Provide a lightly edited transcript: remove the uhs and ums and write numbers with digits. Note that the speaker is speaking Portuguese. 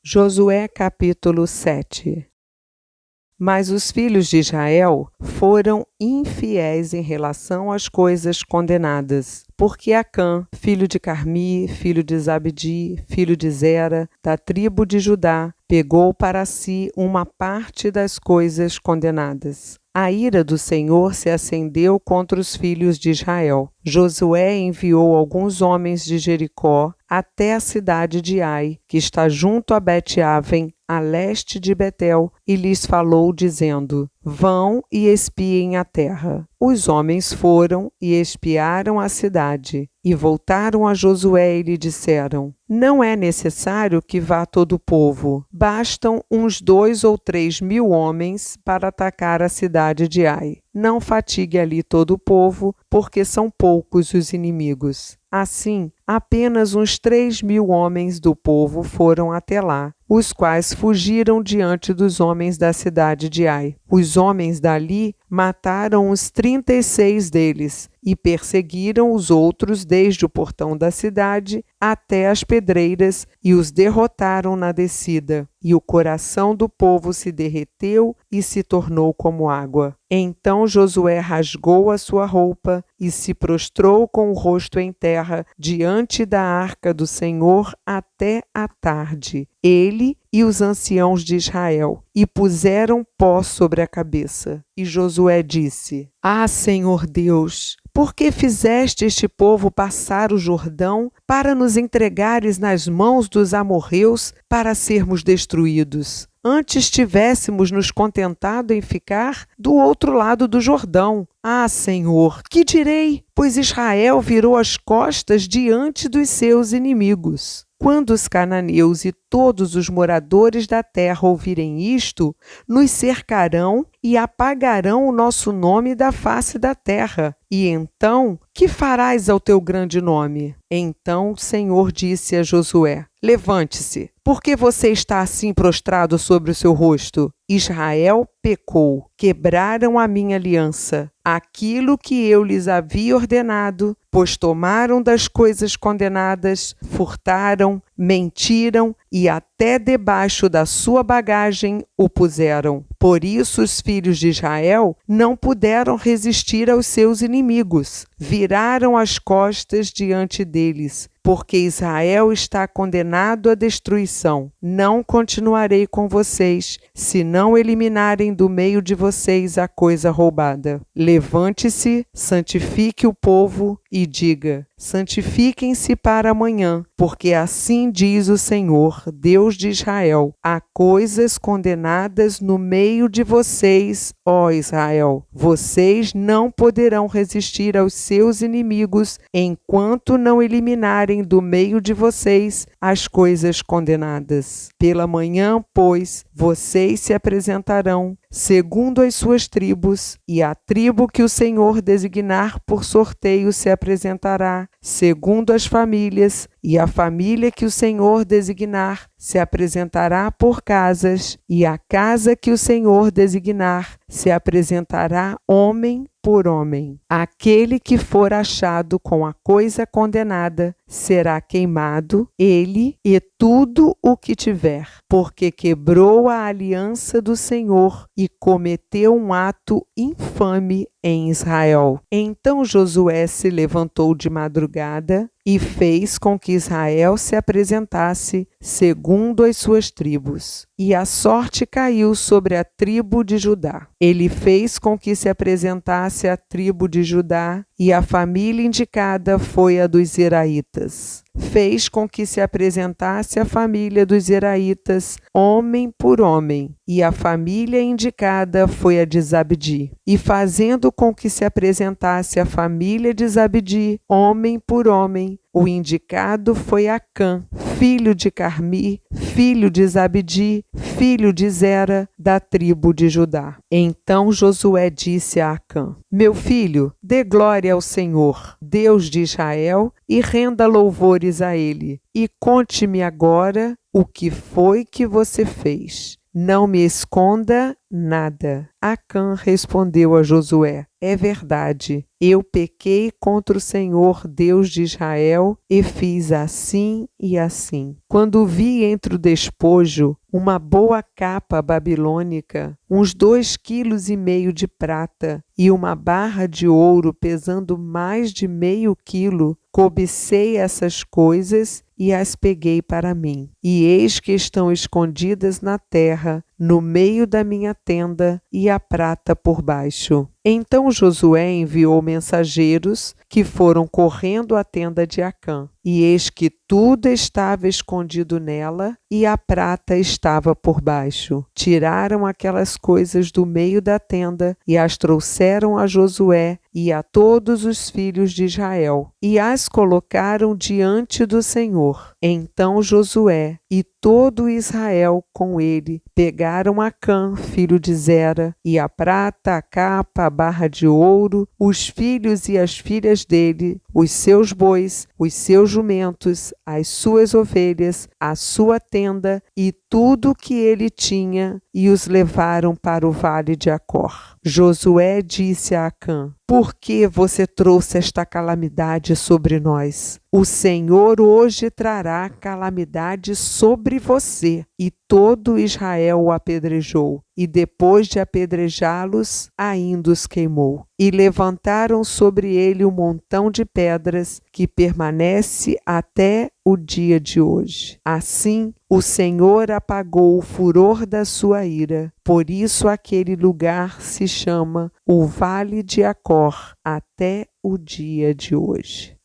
Josué capítulo 7. Mas os filhos de Israel foram infiéis em relação às coisas condenadas, porque Acã, filho de Carmi, filho de Zabdi, filho de Zera, da tribo de Judá, pegou para si uma parte das coisas condenadas. A ira do Senhor se acendeu contra os filhos de Israel. Josué enviou alguns homens de Jericó até a cidade de Ai, que está junto a Bet-Aven, a leste de Betel, e lhes falou, dizendo: Vão e espiem a terra. Os homens foram e espiaram a cidade, e voltaram a Josué e lhe disseram: Não é necessário que vá todo o povo, bastam uns 2 ou 3 mil homens para atacar a cidade de Ai. Não fatigue ali todo o povo, porque são poucos os inimigos. Assim, apenas uns 3 mil homens do povo foram até lá, os quais fugiram diante dos homens da cidade de Ai. Os homens dali mataram os 36 deles e perseguiram os outros desde o portão da cidade até as pedreiras e os derrotaram na descida. E o coração do povo se derreteu e se tornou como água. Então Josué rasgou a sua roupa e se prostrou com o rosto em terra diante da arca do Senhor até a tarde, ele e os anciãos de Israel, e puseram pó sobre a cabeça. E Josué disse: Ah, Senhor Deus, por que fizeste este povo passar o Jordão para nos entregares nas mãos dos amorreus para sermos destruídos? Antes tivéssemos nos contentado em ficar do outro lado do Jordão. Ah, Senhor, que direi? Pois Israel virou as costas diante dos seus inimigos. Quando os cananeus e todos os moradores da terra ouvirem isto, nos cercarão e apagarão o nosso nome da face da terra. E então, que farás ao teu grande nome? Então o Senhor disse a Josué: Levante-se, porque você está assim prostrado sobre o seu rosto? Israel pecou, quebraram a minha aliança, aquilo que eu lhes havia ordenado, pois tomaram das coisas condenadas, furtaram, mentiram e até debaixo da sua bagagem o puseram. Por isso os filhos de Israel não puderam resistir aos seus inimigos, viraram as costas diante deles, porque Israel está condenado à destruição. Não continuarei com vocês, se não eliminarem do meio de vocês a coisa roubada. Levante-se, santifique o povo e diga: santifiquem-se para amanhã, porque assim diz o Senhor, Deus de Israel: há coisas condenadas no meio de vocês, ó Israel. Vocês não poderão resistir aos seus inimigos enquanto não eliminarem do meio de vocês as coisas condenadas. Pela manhã, pois, vocês se apresentarão segundo as suas tribos, e a tribo que o Senhor designar por sorteio se apresentará segundo as famílias, e a família que o Senhor designar se apresentará por casas, e a casa que o Senhor designar se apresentará homem por homem. Aquele que for achado com a coisa condenada será queimado, ele e tudo o que tiver, porque quebrou a aliança do Senhor e cometeu um ato infame em Israel. Então Josué se levantou de madrugada e fez com que Israel se apresentasse segundo as suas tribos. E a sorte caiu sobre a tribo de Judá. Ele fez com que se apresentasse a tribo de Judá, e a família indicada foi a dos Zeraitas. Fez com que se apresentasse a família dos Zeraitas, homem por homem, e a família indicada foi a de Zabdi. E fazendo com que se apresentasse a família de Zabdi, homem por homem, o indicado foi Acã, filho de Carmi, filho de Zabdi, filho de Zera, da tribo de Judá. Então Josué disse a Acã: Meu filho, dê glória ao Senhor, Deus de Israel, e renda louvores a ele. E conte-me agora o que foi que você fez. não me esconda nada. Acã respondeu a Josué: é verdade, eu pequei contra o Senhor Deus de Israel e fiz assim e assim. Quando vi entre o despojo uma boa capa babilônica, uns 2,5 kg de prata e uma barra de ouro pesando mais de meio quilo, cobicei essas coisas e as peguei para mim. E eis que estão escondidas na terra, no meio da minha tenda, e a prata por baixo. Então Josué enviou mensageiros que foram correndo à tenda de Acã. E eis que tudo estava escondido nela e a prata estava por baixo. Tiraram aquelas coisas do meio da tenda e as trouxeram a Josué e a todos os filhos de Israel e as colocaram diante do Senhor. Então Josué e todo Israel com ele pegaram Acã, filho de Zera, e a prata, a capa, a barra de ouro, os filhos e as filhas dele, os seus bois, os seus jumentos, as suas ovelhas, a sua tenda e tudo o que ele tinha, e os levaram para o vale de Acor. Josué disse a Acã: por que você trouxe esta calamidade sobre nós? O Senhor hoje trará calamidade sobre você. E todo Israel o apedrejou, e depois de apedrejá-los, ainda os queimou. E levantaram sobre ele um montão de pedras que permanece até o dia de hoje. Assim, o Senhor apagou o furor da sua ira. Por isso aquele lugar se chama o Vale de Acor até o dia de hoje.